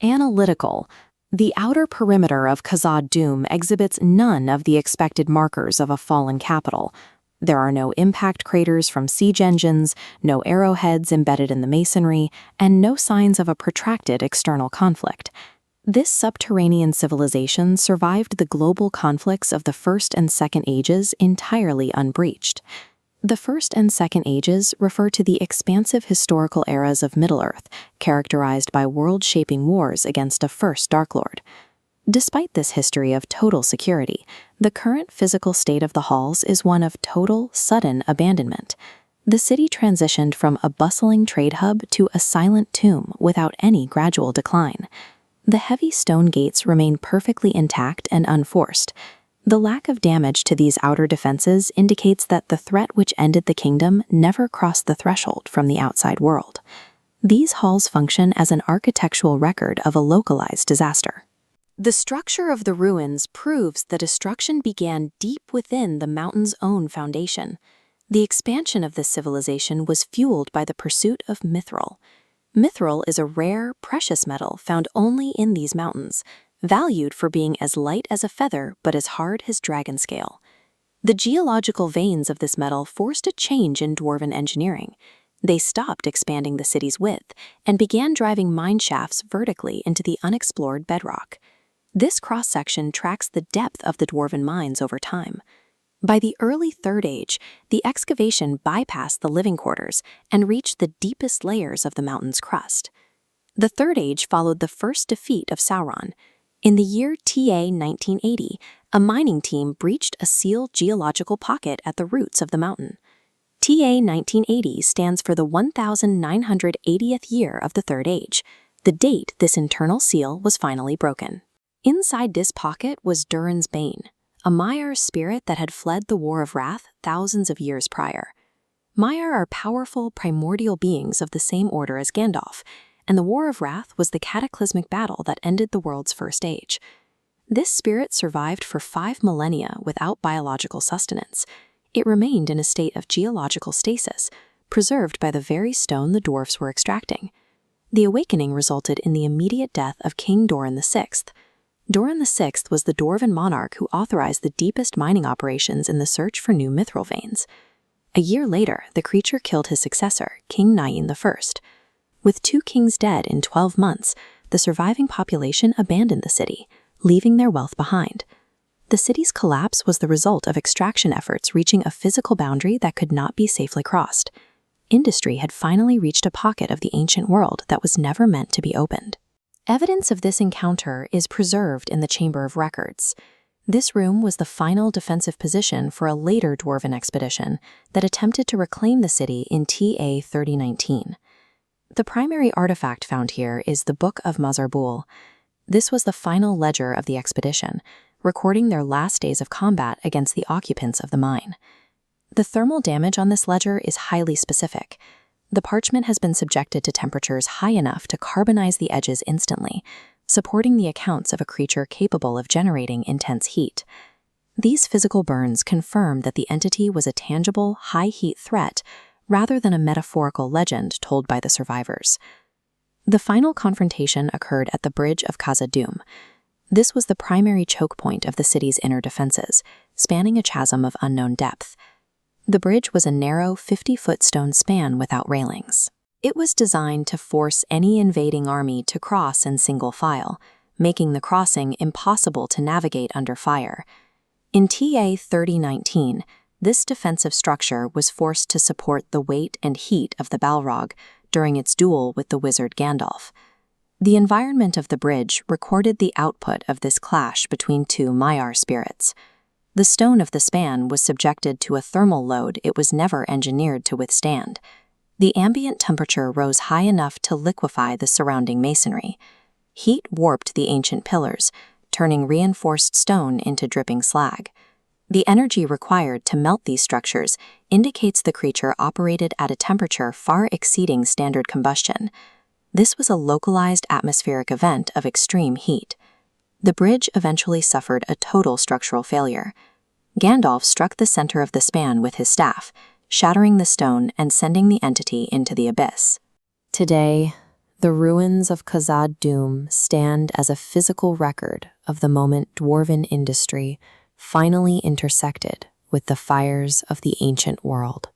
Analytical. The outer perimeter of Khazad-dûm exhibits none of the expected markers of a fallen capital. There are no impact craters from siege engines, no arrowheads embedded in the masonry, and no signs of a protracted external conflict. This subterranean civilization survived the global conflicts of the First and Second Ages entirely unbreached. The First and Second Ages refer to the expansive historical eras of Middle-earth, characterized by world-shaping wars against a first Dark Lord. Despite this history of total security, the current physical state of the halls is one of total, sudden abandonment. The city transitioned from a bustling trade hub to a silent tomb without any gradual decline. The heavy stone gates remain perfectly intact and unforced. The lack of damage to these outer defenses indicates that the threat which ended the kingdom never crossed the threshold from the outside world. These halls function as an architectural record of a localized disaster. The structure of the ruins proves the destruction began deep within the mountain's own foundation. The expansion of this civilization was fueled by the pursuit of mithril. Mithril is a rare, precious metal found only in these mountains, valued for being as light as a feather but as hard as dragon scale. The geological veins of this metal forced a change in dwarven engineering. They stopped expanding the city's width and began driving mine shafts vertically into the unexplored bedrock. This cross-section tracks the depth of the dwarven mines over time. By the early Third Age, the excavation bypassed the living quarters and reached the deepest layers of the mountain's crust. The Third Age followed the first defeat of Sauron. In the year TA 1980, a mining team breached a sealed geological pocket at the roots of the mountain. TA 1980 stands for the 1980th year of the Third Age, the date this internal seal was finally broken. Inside this pocket was Durin's Bane, a Maiar spirit that had fled the War of Wrath thousands of years prior. Maiar are powerful, primordial beings of the same order as Gandalf, and the War of Wrath was the cataclysmic battle that ended the world's first age. This spirit survived for 5 millennia without biological sustenance. It remained in a state of geological stasis, preserved by the very stone the dwarfs were extracting. The awakening resulted in the immediate death of King Durin VI. Durin VI was the dwarven monarch who authorized the deepest mining operations in the search for new mithril veins. A year later, the creature killed his successor, King Nain I. With 2 kings dead in 12 months, the surviving population abandoned the city, leaving their wealth behind. The city's collapse was the result of extraction efforts reaching a physical boundary that could not be safely crossed. Industry had finally reached a pocket of the ancient world that was never meant to be opened. Evidence of this encounter is preserved in the Chamber of Records. This room was the final defensive position for a later dwarven expedition that attempted to reclaim the city in TA 3019. The primary artifact found here is the Book of Mazarbul. This was the final ledger of the expedition, recording their last days of combat against the occupants of the mine. The thermal damage on this ledger is highly specific. The parchment has been subjected to temperatures high enough to carbonize the edges instantly, supporting the accounts of a creature capable of generating intense heat. These physical burns confirm that the entity was a tangible, high-heat threat rather than a metaphorical legend told by the survivors. The final confrontation occurred at the Bridge of Khazad-dûm. This was the primary choke point of the city's inner defenses, spanning a chasm of unknown depth. The bridge was a narrow 50-foot stone span without railings. It was designed to force any invading army to cross in single file, making the crossing impossible to navigate under fire. In TA 3019, this defensive structure was forced to support the weight and heat of the Balrog during its duel with the wizard Gandalf. The environment of the bridge recorded the output of this clash between 2 Maiar spirits. The stone of the span was subjected to a thermal load it was never engineered to withstand. The ambient temperature rose high enough to liquefy the surrounding masonry. Heat warped the ancient pillars, turning reinforced stone into dripping slag. The energy required to melt these structures indicates the creature operated at a temperature far exceeding standard combustion. This was a localized atmospheric event of extreme heat. The bridge eventually suffered a total structural failure. Gandalf struck the center of the span with his staff, shattering the stone and sending the entity into the abyss. Today, The ruins of Khazad-dûm stand as a physical record of the moment dwarven industry finally intersected with the fires of the ancient world.